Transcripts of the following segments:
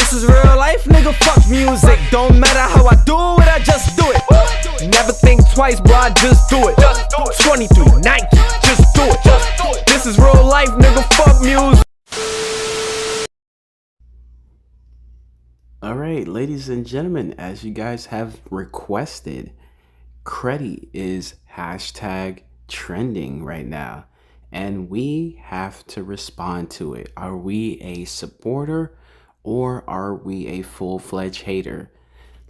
This is real life, nigga, fuck music. Don't matter how I do it, I just do it. Never think twice, bro, I just do it. 23 Nike, just do it. This is real life, nigga, fuck music. Alright, ladies and gentlemen, as you guys have requested, Credi is hashtag trending right now, and we have to respond to it. Are we a supporter or are we a full-fledged hater?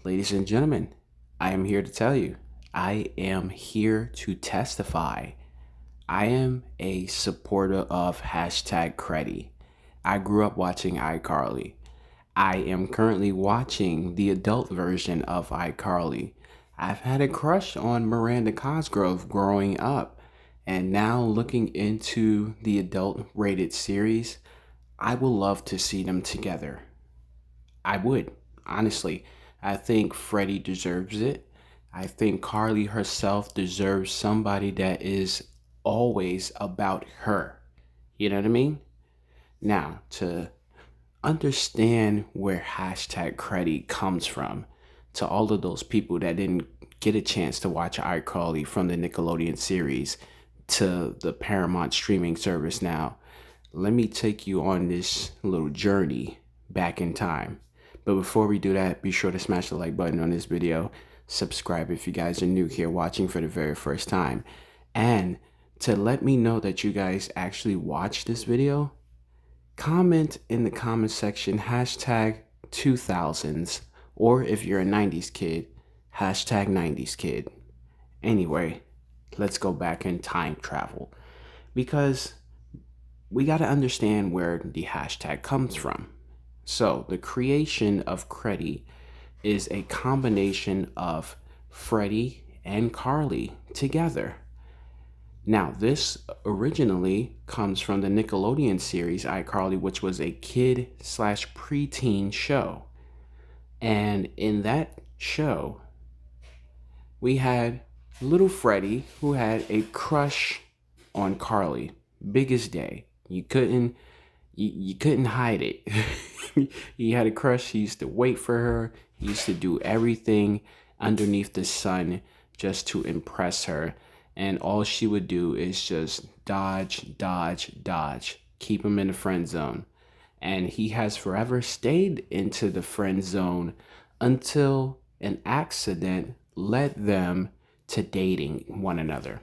Ladies and gentlemen, I am here to tell you, I am here to testify. I am a supporter of hashtag Credi. I grew up watching iCarly. I am currently watching the adult version of iCarly. I've had a crush on Miranda Cosgrove growing up, and now looking into the adult rated series, I would love to see them together. I would, honestly. I think Freddie deserves it. I think Carly herself deserves somebody that is always about her. You know what I mean? Now, to understand where hashtag Credi comes from, to all of those people that didn't get a chance to watch iCarly from the Nickelodeon series to the Paramount streaming service now, let me take you on this little journey back in time. But before we do that, be sure to smash the like button on this video, subscribe if you guys are new here watching for the very first time, and to let me know that you guys actually watched this video, comment in the comment section hashtag 2000s, or if you're a 90s kid, hashtag 90s kid. Anyway, let's go back in time travel, because we got to understand where the hashtag comes from. So the creation of Credi is a combination of Freddie and Carly together. Now, this originally comes from the Nickelodeon series iCarly, which was a kid/preteen show. And in that show, we had little Freddie, who had a crush on Carly. Biggest day. You couldn't hide it. He had a crush. He used to wait for her. He used to do everything underneath the sun just to impress her. And all she would do is just dodge, dodge, dodge, keep him in the friend zone. And he has forever stayed into the friend zone until an accident led them to dating one another.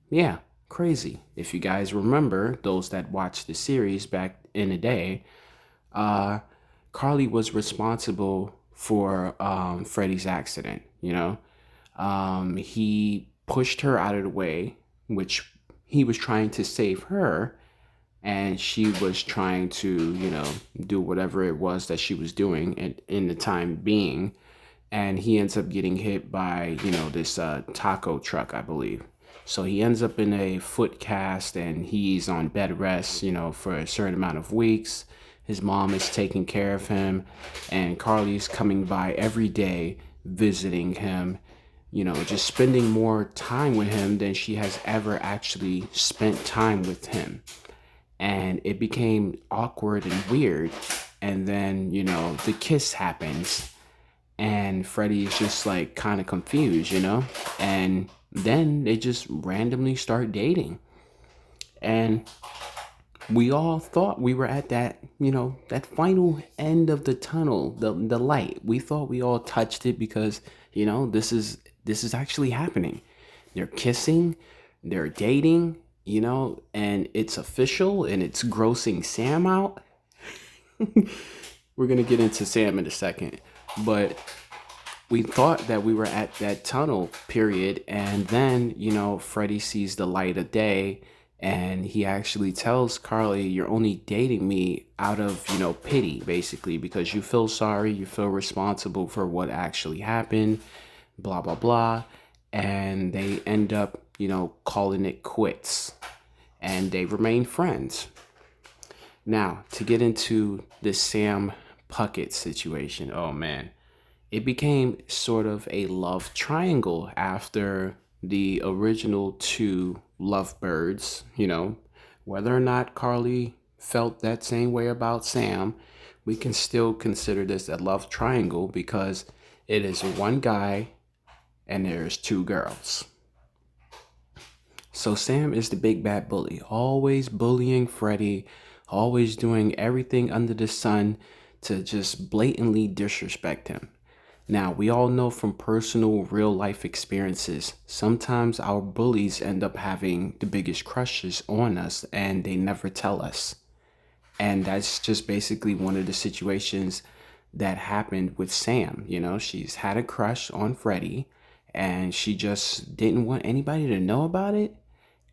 Yeah, crazy. If you guys remember, those that watched the series back in the day, Carly was responsible for Freddie's accident, you know? He pushed her out of the way, which he was trying to save her, and she was trying to, do whatever it was that she was doing in the time being, and he ends up getting hit by, this taco truck, I believe. So he ends up in a foot cast, and he's on bed rest, for a certain amount of weeks. His mom is taking care of him, and Carly's coming by every day, visiting him, just spending more time with him than she has ever actually spent time with him. And it became awkward and weird. And then, the kiss happens, and Freddie is just like kind of confused, and then they just randomly start dating. And we all thought we were at that, that final end of the tunnel, the light. We thought we all touched it because, this is actually happening. They're kissing, they're dating, and it's official, and it's grossing Sam out. We're going to get into Sam in a second, but we thought that we were at that tunnel period, and then, Freddie sees the light of day, and he actually tells Carly, "You're only dating me out of, pity, basically, because you feel sorry, you feel responsible for what actually happened, blah, blah, blah." And they end up, calling it quits, and they remain friends. Now, to get into the Sam Puckett situation, oh man, it became sort of a love triangle after the original two lovebirds, whether or not Carly felt that same way about Sam, we can still consider this a love triangle because it is one guy and there's two girls. So Sam is the big bad bully, always bullying Freddy, always doing everything under the sun to just blatantly disrespect him. Now, we all know from personal real life experiences, sometimes our bullies end up having the biggest crushes on us and they never tell us. And that's just basically one of the situations that happened with Sam. You know, she's had a crush on Freddy and she just didn't want anybody to know about it.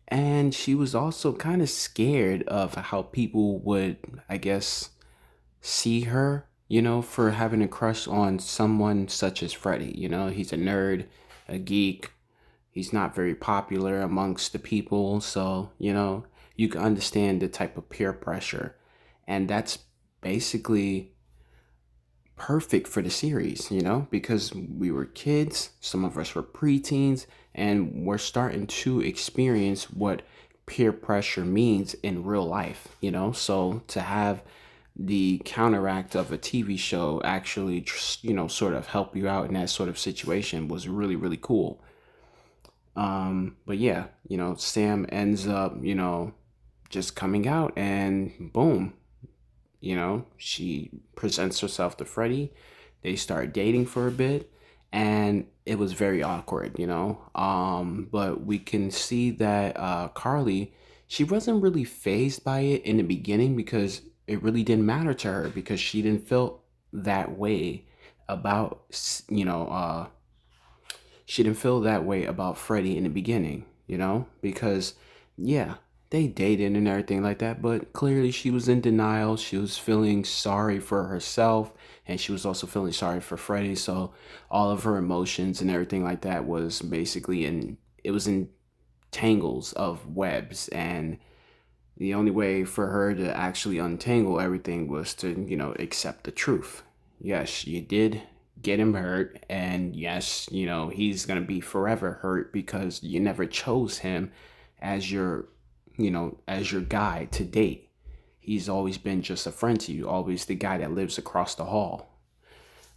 And she was also kind of scared of how people would, I guess, see her, for having a crush on someone such as Freddy. You know, he's a nerd, a geek. He's not very popular amongst the people. So, you can understand the type of peer pressure. And that's basically perfect for the series, because we were kids, some of us were preteens, and we're starting to experience what peer pressure means in real life, So to have the counteract of a TV show actually, sort of help you out in that sort of situation was really, really cool. But yeah, Sam ends up, just coming out and boom, she presents herself to Freddie. They start dating for a bit and it was very awkward, but we can see that Carly, she wasn't really phased by it in the beginning because it really didn't matter to her because she didn't feel that way about, she didn't feel that way about Freddie in the beginning, because yeah, they dated and everything like that, but clearly she was in denial. She was feeling sorry for herself and she was also feeling sorry for Freddie. So all of her emotions and everything like that was basically it was in tangles of webs, and the only way for her to actually untangle everything was to, accept the truth. Yes, you did get him hurt, and yes, he's going to be forever hurt because you never chose him as your, as your guy to date. He's always been just a friend to you, always the guy that lives across the hall.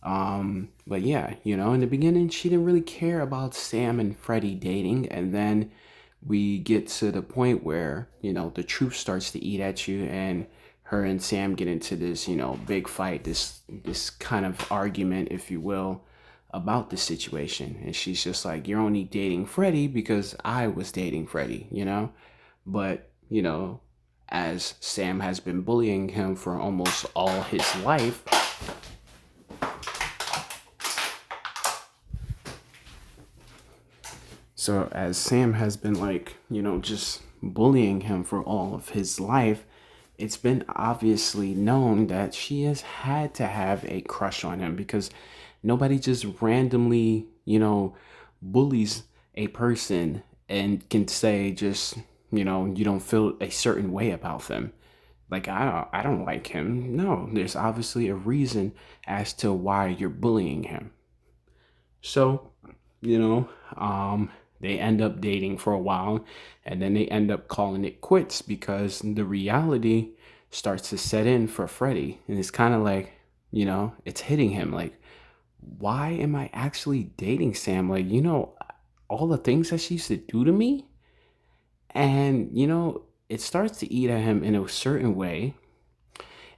But yeah, in the beginning, she didn't really care about Sam and Freddie dating, and then we get to the point where, the truth starts to eat at you, and her and Sam get into this, big fight, this kind of argument, if you will, about the situation. And she's just like, you're only dating Freddie because I was dating Freddie, But, as Sam has been bullying him for almost all his life, so as Sam has been just bullying him for all of his life, it's been obviously known that she has had to have a crush on him because nobody just randomly, bullies a person and can say just, you don't feel a certain way about them. Like, I don't like him. No, there's obviously a reason as to why you're bullying him. So, you know, they end up dating for a while and then they end up calling it quits because the reality starts to set in for Freddie. And it's kind of like, it's hitting him like, why am I actually dating Sam? Like, all the things that she used to do to me. And, it starts to eat at him in a certain way.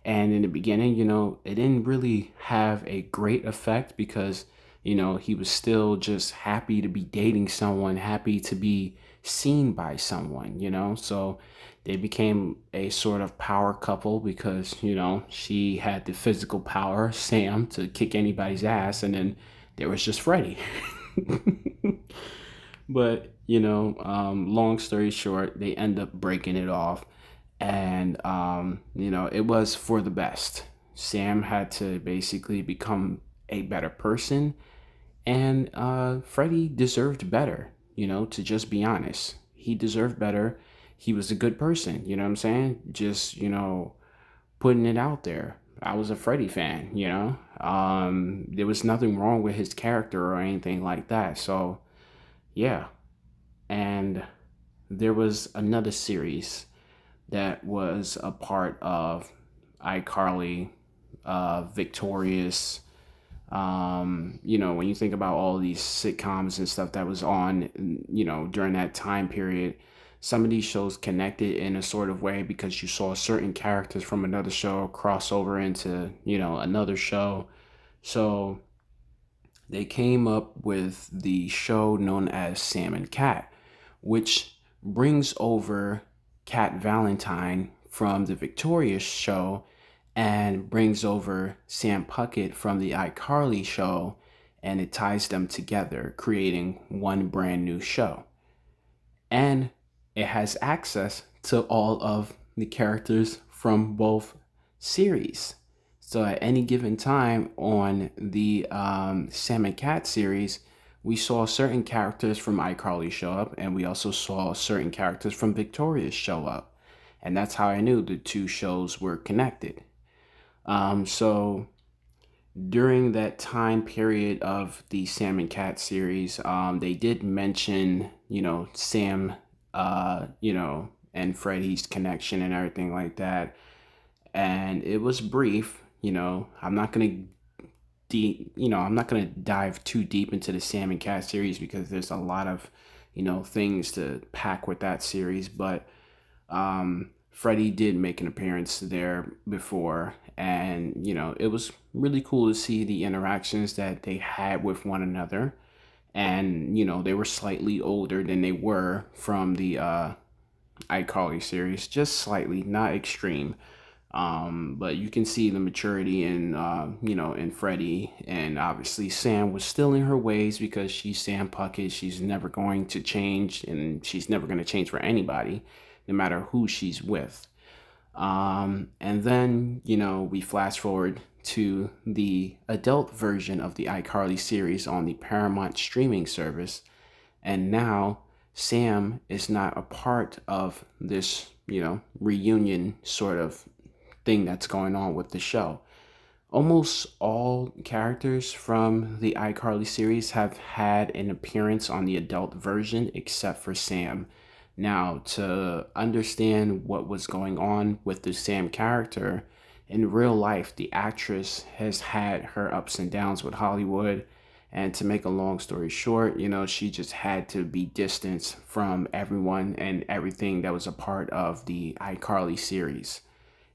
And in the beginning, it didn't really have a great effect because, he was still just happy to be dating someone, happy to be seen by someone, So they became a sort of power couple because, she had the physical power, Sam, to kick anybody's ass. And then there was just Freddie. But, long story short, they end up breaking it off. And, it was for the best. Sam had to basically become a better person. And Freddie deserved better, to just be honest. He deserved better. He was a good person, you know what I'm saying? Just, putting it out there. I was a Freddie fan, there was nothing wrong with his character or anything like that. So, yeah. And there was another series that was a part of iCarly. Victorious. When you think about all these sitcoms and stuff that was on, during that time period, some of these shows connected in a sort of way because you saw certain characters from another show cross over into, another show. So they came up with the show known as Sam and Cat, which brings over Cat Valentine from the Victorious show and brings over Sam Puckett from the iCarly show, and it ties them together, creating one brand new show. And it has access to all of the characters from both series. So at any given time on the Sam and Cat series, we saw certain characters from iCarly show up, and we also saw certain characters from Victorious show up. And that's how I knew the two shows were connected. So during that time period of the Sam and Cat series, they did mention, Sam, and Freddy's connection and everything like that. And it was brief. I'm not gonna dive too deep into the Sam and Cat series because there's a lot of, things to pack with that series. But Freddy did make an appearance there before, and it was really cool to see the interactions that they had with one another. And they were slightly older than they were from the iCarly series, just slightly, not extreme. But you can see the maturity in Freddy, and obviously Sam was still in her ways because she's Sam Puckett. She's never going to change, and she's never going to change for anybody, no matter who she's with. And then, we flash forward to the adult version of the iCarly series on the Paramount streaming service. And now Sam is not a part of this, reunion sort of thing that's going on with the show. Almost all characters from the iCarly series have had an appearance on the adult version except for Sam. Now, to understand what was going on with the Sam character, in real life, the actress has had her ups and downs with Hollywood. And to make a long story short, she just had to be distanced from everyone and everything that was a part of the iCarly series,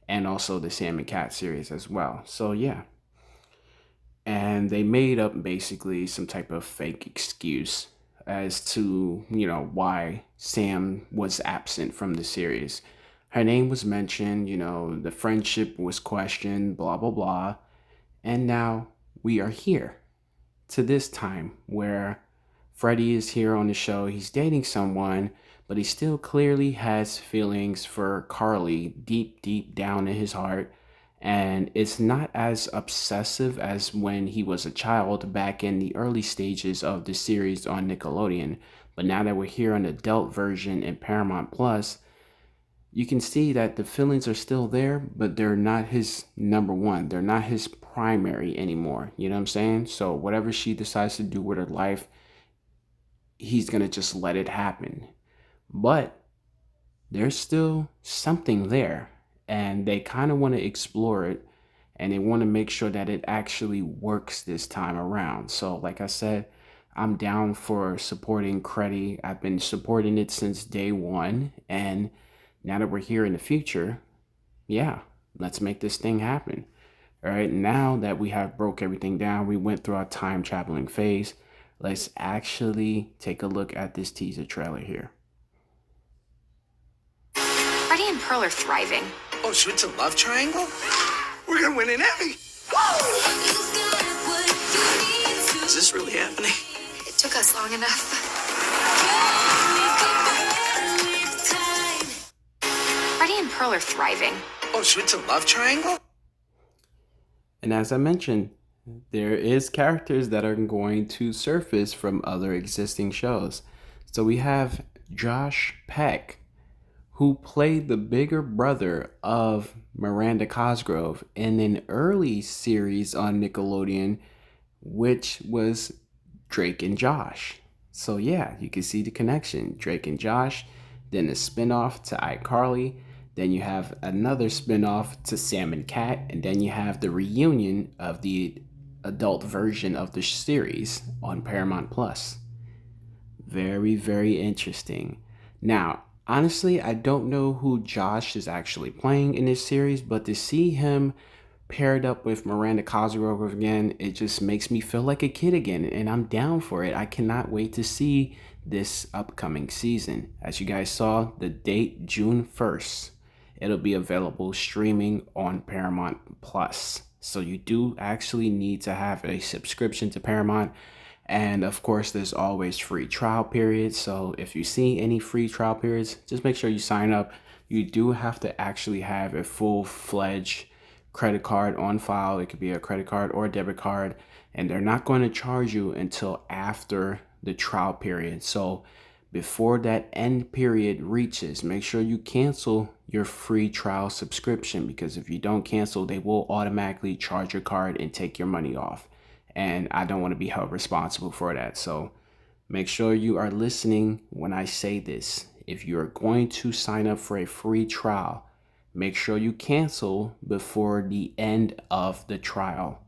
and also the Sam and Cat series as well. So yeah. And they made up basically some type of fake excuse as to, why Sam was absent from the series. Her name was mentioned, the friendship was questioned, blah, blah, blah. And now we are here to this time where Freddy is here on the show. He's dating someone, but he still clearly has feelings for Carly deep, deep down in his heart. And it's not as obsessive as when he was a child back in the early stages of the series on Nickelodeon. But now that we're here on the adult version in Paramount Plus, you can see that the feelings are still there, but they're not his number one. They're not his primary anymore. You know what I'm saying? So whatever she decides to do with her life, he's going to just let it happen. But there's still something there, and they kind of want to explore it, and they want to make sure that it actually works this time around. So like I said, I'm down for supporting Creddy. I've been supporting it since day one, and now that we're here in the future, yeah, let's make this thing happen. All right, now that we have broke everything down, we went through our time traveling phase. Let's actually take a look at this teaser trailer here. Freddie and Pearl are thriving. Oh, so it's a love triangle? We're gonna win an Emmy. Is this really happening? It took us long enough. Freddie and Pearl are thriving. Oh, so it's a love triangle? And as I mentioned, there is characters that are going to surface from other existing shows. So we have Josh Peck, who played the bigger brother of Miranda Cosgrove in an early series on Nickelodeon, which was Drake and Josh. So yeah, you can see the connection. Drake and Josh, then a spinoff to iCarly, Then you have another spin-off to Sam and Cat, and then you have the reunion of the adult version of the series on Paramount Plus. Very, very interesting. Now, honestly, I don't know who Josh is actually playing in this series, but to see him paired up with Miranda Cosgrove again, it just makes me feel like a kid again, and I'm down for it. I cannot wait to see this upcoming season. As you guys saw, the date, June 1st. It'll be available streaming on Paramount Plus. So you do actually need to have a subscription to Paramount. And of course, there's always free trial periods. So if you see any free trial periods, just make sure you sign up. You do have to actually have a full-fledged credit card on file. It could be a credit card or a debit card. And they're not going to charge you until after the trial period. So before that end period reaches, make sure you cancel your free trial subscription, because if you don't cancel, they will automatically charge your card and take your money off. And I don't want to be held responsible for that. So make sure you are listening when I say this. If you're going to sign up for a free trial, make sure you cancel before the end of the trial.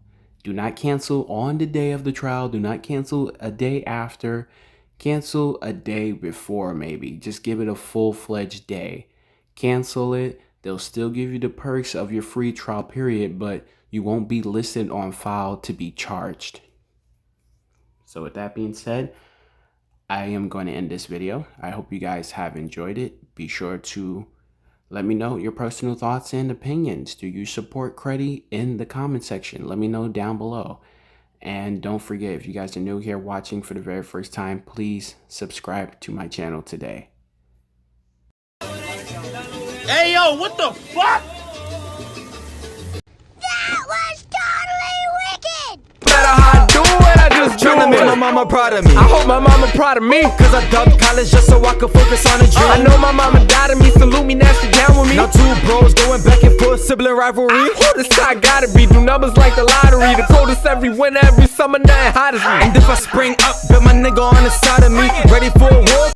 Do not cancel on the day of the trial. Do not cancel a day after. Cancel a day before, maybe. Just give it a full-fledged day. Cancel it. They'll still give you the perks of your free trial period, but you won't be listed on file to be charged. So with that being said, I am going to end this video. I hope you guys have enjoyed it. Be sure to let me know your personal thoughts and opinions. Do you support Creddy? In the comment section? Let me know down below. And don't forget, if you guys are new here watching for the very first time, please subscribe to my channel today. Hey, yo, what the fuck? That was totally wicked! No matter how I do it, I just tryna make my mama proud of me. I hope my mama proud of me, cause I dubbed college just so I could focus on a dream. I know my mama died of me, salute me, nasty down with me. Now two bros going back and forth, sibling rivalry. Who this guy gotta be, do numbers like the lottery. The coldest every winter, every summer, nothing hot as me. And if I spring up, bet my nigga on the side of me, ready for a war.